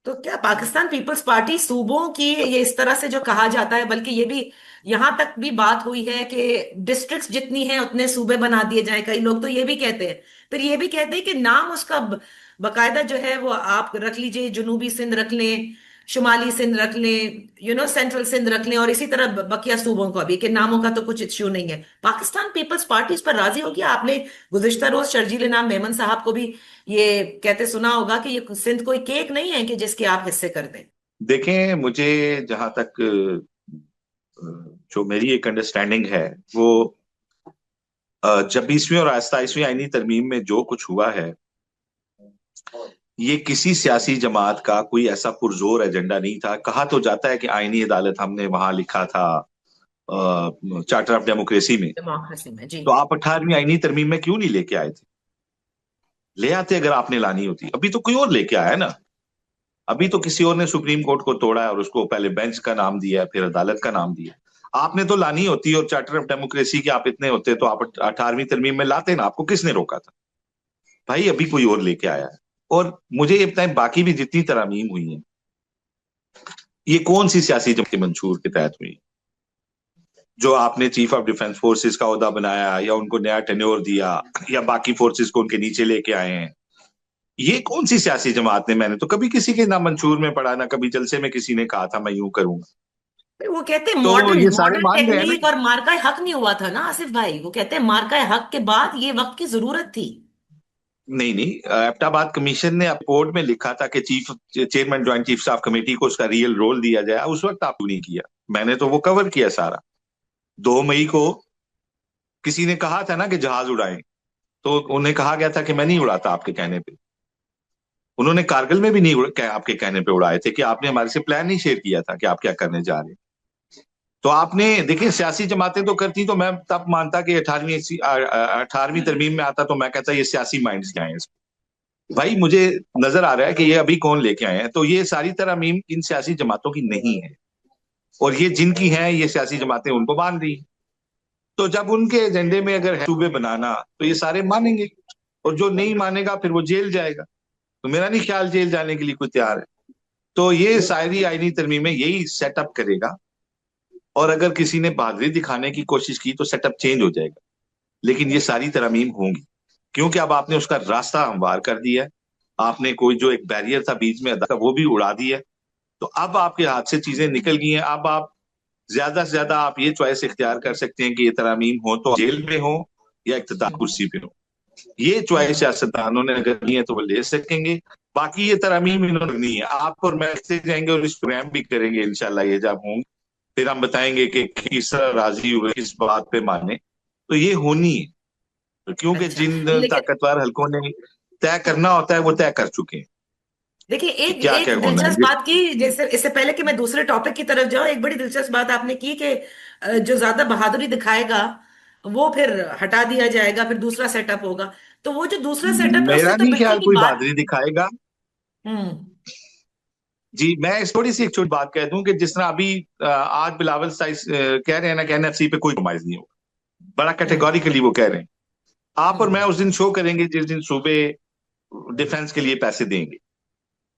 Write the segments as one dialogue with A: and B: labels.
A: تو کیا Pakistan Peoples party صوبوں کی یہ اس طرح سے جو کہا جاتا ہے، بلکہ یہ بھی یہاں تک بھی بات ہوئی ہے کہ ڈسٹرکٹس جتنی ہیں اتنے صوبے بنا دیے جائیں، کئی لوگ تو یہ بھی کہتے ہیں، پھر یہ بھی کہتے ہیں کہ نام اس کا باقاعدہ جو ہے وہ آپ رکھ لیجئے، جنوبی سندھ رکھ لیں، شمالی سندھ رکھ لیں، سینٹرل سندھ رکھ لیں، اور اسی طرح بقیہ صوبوں کا بھی، کہ ناموں کا تو کچھ ایشو نہیں ہے۔ پاکستان پیپلز پارٹی اس پر راضی ہوگی؟ آپ نے گزشتہ روز شرجیل انعام میمن صاحب کو بھی یہ کہتے سنا ہوگا کہ یہ سندھ کوئی کیک نہیں ہے کہ جس کے آپ حصے کر دیں۔
B: دیکھیں، مجھے جہاں تک جو میری ایک انڈرسٹینڈنگ ہے وہ جب 20ویں اور 27ویں آئینی ترمیم میں جو کچھ ہوا ہے، یہ کسی سیاسی جماعت کا کوئی ایسا پرزور ایجنڈا نہیں تھا۔ کہا تو جاتا ہے کہ آئینی عدالت ہم نے وہاں لکھا تھا چارٹر آف ڈیموکریسی میں،
A: ڈیموکریسی میں جی۔
B: تو آپ 18ویں آئینی ترمیم میں کیوں نہیں لے کے آئے تھے؟ لے آتے اگر آپ نے لانی ہوتی۔ ابھی تو کوئی اور لے کے آیا ہے نا، ابھی تو کسی اور نے سپریم کورٹ کو توڑا ہے اور اس کو پہلے بینچ کا نام دیا ہے، پھر عدالت کا نام دیا۔ آپ نے تو لانی ہوتی، اور چارٹر آف ڈیموکریسی کے آپ اتنے ہوتے تو آپ 18ویں ترمیم میں لاتے نا، آپ کو کس نے روکا تھا؟ بھائی ابھی کوئی اور لے کے آیا ہے۔ اور مجھے یہ بتائیں، باقی بھی جتنی ترامیم ہوئی ہیں، یہ کون سی سیاسی جماعت کے منشور کے تحت ہوئی؟ جو آپ نے چیف آف ڈیفنس فورسز کا عہدہ بنایا، یا ان کو نیا ٹینیور دیا، یا باقی فورسز کو ان کے نیچے لے کے آئے ہیں، یہ کون سی سیاسی جماعت نے؟ میں نے تو کبھی کسی کے نہ منشور میں پڑھا، نہ کبھی جلسے میں کسی نے کہا تھا میں یوں کروں گا۔
A: وہ کہتے ہیں
B: تو
A: ماڈرن
B: یہ سارے
A: ماڈرن
B: مان گئے ہیں نا۔
A: ٹیکنیک اور مارکا حق نہیں ہوا تھا نا آصف بھائی، وہ کہتے ہیں مارکا حق کے بعد یہ وقت کی ضرورت تھی۔
B: نہیں نہیں، ایبٹ آباد کمیشن نے رپورٹ میں لکھا تھا کہ chairman joint chief of committee کو اس کا ریئل رول دیا جائے، اس وقت آپ کو نہیں کیا۔ میں نے تو وہ کور کیا سارا۔ 2 مئی کو کسی نے کہا تھا نا کہ جہاز اڑائیں، تو انہیں کہا گیا تھا کہ میں نہیں اڑاتا آپ کے کہنے پہ۔ انہوں نے کارگل میں بھی نہیں آپ کے کہنے پہ اڑائے تھے، کہ آپ نے ہمارے سے پلان نہیں شیئر کیا تھا کہ آپ کیا کرنے جا رہے ہیں۔ تو آپ نے دیکھیں، سیاسی جماعتیں تو کرتی، تو میں تب مانتا کہ 18ویں ترمیم میں آتا تو میں کہتا یہ سیاسی مائنڈز کیا ہیں اس میں۔ بھائی مجھے نظر آ رہا ہے کہ یہ ابھی کون لے کے آئے ہیں، تو یہ ساری ترامیم ان سیاسی جماعتوں کی نہیں ہے، اور یہ جن کی ہیں یہ سیاسی جماعتیں ان کو مان رہی ہیں۔ تو جب ان کے ایجنڈے میں اگر ہے صوبے بنانا، تو یہ سارے مانیں گے، اور جو نہیں مانے گا پھر وہ جیل جائے گا۔ تو میرا نہیں خیال جیل جانے کے لیے کوئی تیار ہے۔ تو یہ ساری آئینی ترمیمیں یہی سیٹ اپ کرے گا، اور اگر کسی نے بہادری دکھانے کی کوشش کی تو سیٹ اپ چینج ہو جائے گا، لیکن یہ ساری ترامیم ہوں گی، کیونکہ اب آپ نے اس کا راستہ ہموار کر دیا ہے۔ آپ نے کوئی جو ایک بیریئر تھا بیچ میں وہ بھی اڑا دیا ہے۔ تو اب آپ کے ہاتھ سے چیزیں نکل گئی ہیں۔ اب آپ زیادہ سے زیادہ آپ یہ چوائس اختیار کر سکتے ہیں کہ یہ ترامیم ہو تو جیل میں ہو یا اقتدار کرسی پہ ہو۔ یہ چوائس سیاستدانوں نے اگر لی ہے تو وہ لے سکیں گے۔ باقی یہ ترامیم انہوں نے نہیں ہے، آپ اور میں سے جائیں گے اور اس پروگرام بھی کریں گے انشاءاللہ، یہ جب ہوں، پھر ہم بتائیں گے کہ کس طرح راضی ہوئے، کس بات پہ مانے۔ تو یہ ہونی ہے، کیونکہ
A: اچھا
B: جن
A: لیکن
B: طاقتور حلقوں نے طے کرنا ہوتا ہے وہ طے کر چکے ہیں
A: دیکھیے،
B: کہ
A: ایک
B: کیا
A: ایک
B: کیا ہونا
A: دلچسپ
B: ہے۔
A: بات کی، جیسے اس سے پہلے کہ میں دوسرے ٹاپک کی طرف جاؤں، ایک بڑی دلچسپ بات آپ نے کی کہ جو زیادہ بہادری دکھائے گا وہ پھر ہٹا دیا جائے گا، پھر دوسرا سیٹ اپ ہوگا۔ تو وہ جو دوسرا سیٹ اپ ہے اس سے
B: میرا
A: تو
B: نہیں
A: بالکل
B: خیال
A: بھی
B: کوئی
A: بات۔
B: بہادری دکھائے گا۔
A: ہوں۔
B: جی میں اس تھوڑی سی ایک چھوٹی بات کہہ دوں کہ جس طرح ابھی آج بلاول سائز کہہ رہے ہیں نا کہ این ایف سی پہ کوئی کمپرومائز نہیں ہوگا، بڑا
A: ہوں۔
B: کیٹیگوریکلی وہ کہہ رہے ہیں۔ آپ اور
A: ہوں۔
B: میں اس دن شو کریں گے جس دن صوبے ڈیفنس کے لیے پیسے دیں گے،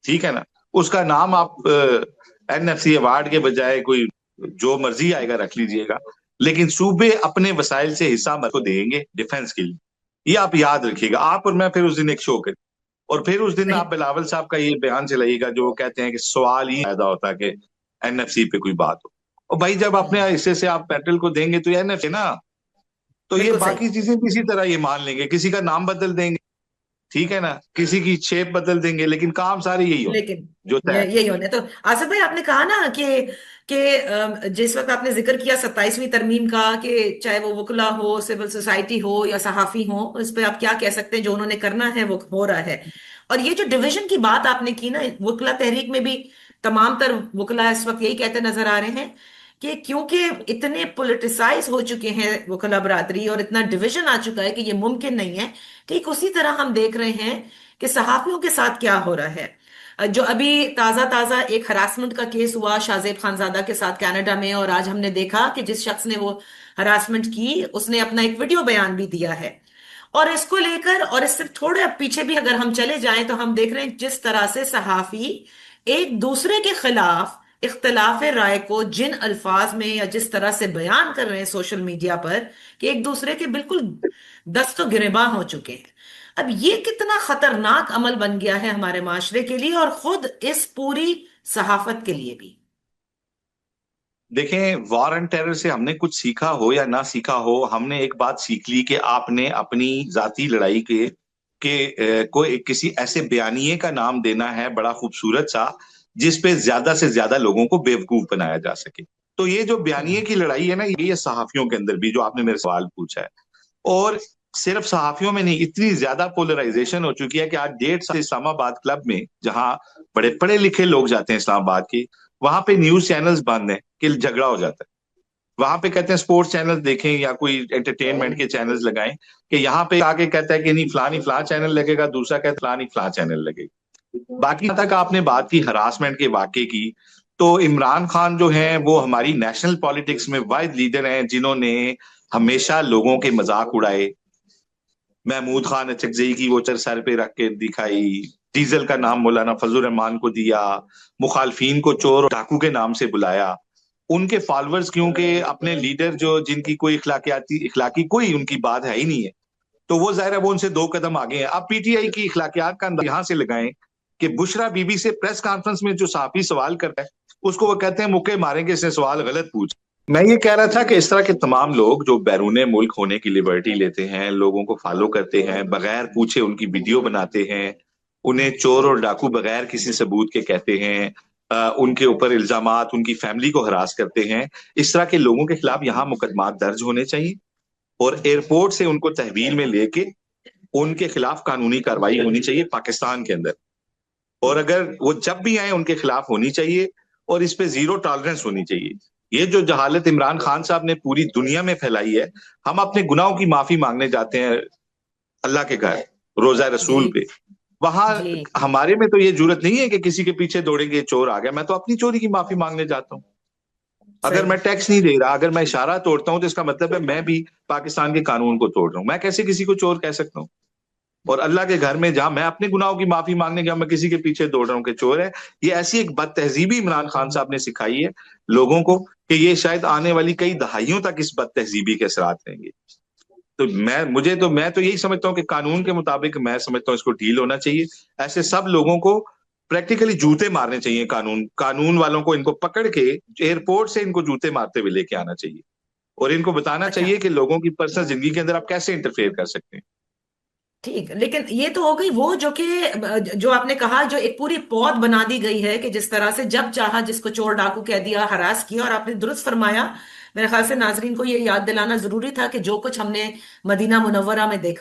B: ٹھیک ہے نا؟ اس کا نام آپ این ایف سی ایوارڈ کے بجائے کوئی جو مرضی آئے گا رکھ لیجئے گا، لیکن صوبے اپنے وسائل سے حصہ کو دیں گے ڈیفنس کے لیے۔ یہ آپ یاد رکھیے گا، آپ اور میں پھر اس دن ایک شو کریں، اور پھر اس دن
A: صحیح۔
B: آپ بلاول صاحب کا یہ بیان چلائیے گا جو وہ کہتے ہیں کہ سوال ہی پیدا ہوتا کہ این ایف سی پہ کوئی بات ہو۔ اور بھائی جب
A: ہوں۔
B: اپنے حصے سے آپ پیٹرل کو دیں گے تو یہ این ایف سی نا، تو یہ
A: بالکل صحیح۔
B: باقی چیزیں بھی اسی طرح یہ مان لیں گے، کسی کا نام بدل دیں گے، ٹھیک ہے نا، کسی کی شیپ بدل دیں گے، لیکن کام سارے یہی ہونے
A: لیکن
B: جو طے ہے۔
A: یہی ہونے تو آصف بھائی آپ نے کہا نا کہ جس وقت آپ نے ذکر کیا 27ویں ترمیم کا، کہ چاہے وہ وکلا ہو، سول سوسائٹی ہو یا صحافی ہو، اس پہ آپ کیا کہہ سکتے ہیں، جو انہوں نے کرنا ہے وہ ہو رہا ہے۔ اور یہ جو ڈویژن کی بات آپ نے کی نا، وکلا تحریک میں بھی تمام تر وکلا اس وقت یہی کہتے نظر آ رہے ہیں کہ کیونکہ اتنے پولیٹیسائز ہو چکے ہیں وکلا برادری، اور اتنا ڈویژن آ چکا ہے کہ یہ ممکن نہیں ہے۔ ٹھیک اسی طرح ہم دیکھ رہے ہیں کہ صحافیوں کے ساتھ کیا ہو رہا ہے۔ جو ابھی تازہ تازہ ایک ہراسمنٹ کا کیس ہوا شاہزیب خانزادہ کے ساتھ کینیڈا میں، اور آج ہم نے دیکھا کہ جس شخص نے وہ ہراسمنٹ کی اس نے اپنا ایک ویڈیو بیان بھی دیا ہے۔ اور اس کو لے کر، اور اس سے تھوڑے پیچھے بھی اگر ہم چلے جائیں تو ہم دیکھ رہے ہیں جس طرح سے صحافی ایک دوسرے کے خلاف اختلاف رائے کو جن الفاظ میں یا جس طرح سے بیان کر رہے ہیں سوشل میڈیا پر، کہ ایک دوسرے کے بالکل دست و گریباں ہو چکے ہیں. اب یہ کتنا خطرناک عمل بن گیا ہے ہمارے معاشرے کے لیے اور خود اس پوری صحافت کے لیے بھی.
B: دیکھیں، وار اینڈ ٹیرر سے ہم نے کچھ سیکھا ہو یا نہ سیکھا ہو، ہم نے ایک بات سیکھ لی کہ آپ نے اپنی ذاتی لڑائی کو کسی ایسے بیانیے کا نام دینا ہے بڑا خوبصورت سا، جس پہ زیادہ سے زیادہ لوگوں کو بیوقوف بنایا جا سکے. تو یہ جو بیانیے کی لڑائی ہے نا، یہ صحافیوں کے اندر بھی، جو آپ نے میرے سوال پوچھا ہے، اور صرف صحافیوں میں نہیں، اتنی زیادہ پولرائزیشن ہو چکی ہے کہ آج 1.5 سال اسلام آباد کلب میں، جہاں بڑے پڑھے لکھے لوگ جاتے ہیں اسلام آباد کے، وہاں پہ نیوز چینلز بند ہیں کہ جھگڑا ہو جاتا ہے. وہاں پہ کہتے ہیں سپورٹس چینل دیکھیں یا کوئی انٹرٹینمنٹ کے چینلز لگائیں، کہ یہاں پہ آ کے کہتا ہے کہ نہیں فلانی فلاں چینل لگے گا، دوسرا کہتا ہے فلانی فلاں چینل لگے گا. باقی تک آپ نے بات کی ہراسمنٹ کے واقعے کی، تو عمران خان جو ہیں وہ ہماری نیشنل پالیٹکس میں واحد لیڈر ہیں جنہوں نے ہمیشہ لوگوں کے مذاق اڑائے. محمود خان اچکزئی کی وہ چر سر پہ رکھ کے دکھائی، ڈیزل کا نام مولانا فضل الرحمان کو دیا، مخالفین کو چور اور ڈاکو کے نام سے بلایا. ان کے فالوورز کیونکہ اپنے لیڈر جو جن کی کوئی اخلاقی کوئی ان کی بات ہے ہی نہیں ہے، تو وہ ظاہر ہے وہ ان سے 2 قدم آگے ہیں. آپ پی ٹی آئی کی اخلاقیات کا اندازہ یہاں سے لگائیں کہ بشرا بی بی سے پریس کانفرنس میں جو صحافی سوال کرتا ہے، اس کو وہ کہتے ہیں مکے ماریں گے، اس نے سوال غلط پوچھ. میں یہ کہہ رہا تھا کہ اس طرح کے تمام لوگ جو بیرون ملک ہونے کی لبرٹی لیتے ہیں، لوگوں کو فالو کرتے ہیں، بغیر پوچھے ان کی ویڈیو بناتے ہیں، انہیں چور اور ڈاکو بغیر کسی ثبوت کے کہتے ہیں، ان کے اوپر الزامات، ان کی فیملی کو ہراس کرتے ہیں، اس طرح کے لوگوں کے خلاف یہاں مقدمات درج ہونے چاہیے، اور ایئرپورٹ سے ان کو تحویل میں لے کے ان کے خلاف قانونی کارروائی ہونی چاہیے پاکستان کے اندر. اور اگر وہ جب بھی آئیں ان کے خلاف ہونی چاہیے، اور اس پہ زیرو ٹالرنس ہونی چاہیے. یہ جو جہالت عمران خان صاحب نے پوری دنیا میں پھیلائی ہے، ہم اپنے گناہوں کی معافی مانگنے جاتے ہیں اللہ کے گھر روزہ رسول
A: جی
B: پہ، وہاں
A: جی
B: ہمارے میں تو یہ جرت نہیں ہے کہ کسی کے پیچھے دوڑیں گے چور آ گیا. میں تو اپنی چوری کی معافی مانگنے جاتا ہوں. اگر
A: صحیح.
B: میں ٹیکس نہیں دے رہا، اگر میں اشارہ توڑتا ہوں، تو اس کا مطلب ہے میں بھی پاکستان کے قانون کو توڑ رہا ہوں. میں کیسے کسی کو چور کہہ سکتا ہوں؟ اور اللہ کے گھر میں جہاں میں اپنے گناہوں کی معافی مانگنے گیا، میں کسی کے پیچھے دوڑ رہا ہوں کہ چور ہے. یہ ایسی ایک بد تہذیبی عمران خان صاحب نے سکھائی ہے لوگوں کو کہ یہ شاید آنے والی کئی دہائیوں تک اس بد تہذیبی کے اثرات رہیں گے. تو میں تو یہی سمجھتا ہوں کہ قانون کے مطابق میں سمجھتا ہوں اس کو ڈیل ہونا چاہیے. ایسے سب لوگوں کو پریکٹیکلی جوتے مارنے چاہیے. قانون والوں کو ان کو پکڑ کے ایئرپورٹ سے ان کو جوتے مارتے ہوئے لے کے آنا چاہیے، اور ان کو بتانا
A: اچھا
B: چاہیے کہ لوگوں کی پرسنل زندگی کے اندر آپ کیسے انٹرفیئر کر سکتے ہیں.
A: ٹھیک، لیکن یہ تو ہو گئی وہ جو کہ جو آپ نے کہا جو ایک پوری پود بنا دی گئی ہے کہ جس طرح سے جب چاہا جس کو چور ڈاکو کہہ دیا، ہراس کیا. اور آپ نے درست فرمایا، میرے خیال سے ناظرین کو یہ یاد دلانا ضروری تھا کہ جو کچھ ہم نے مدینہ منورہ میں دیکھا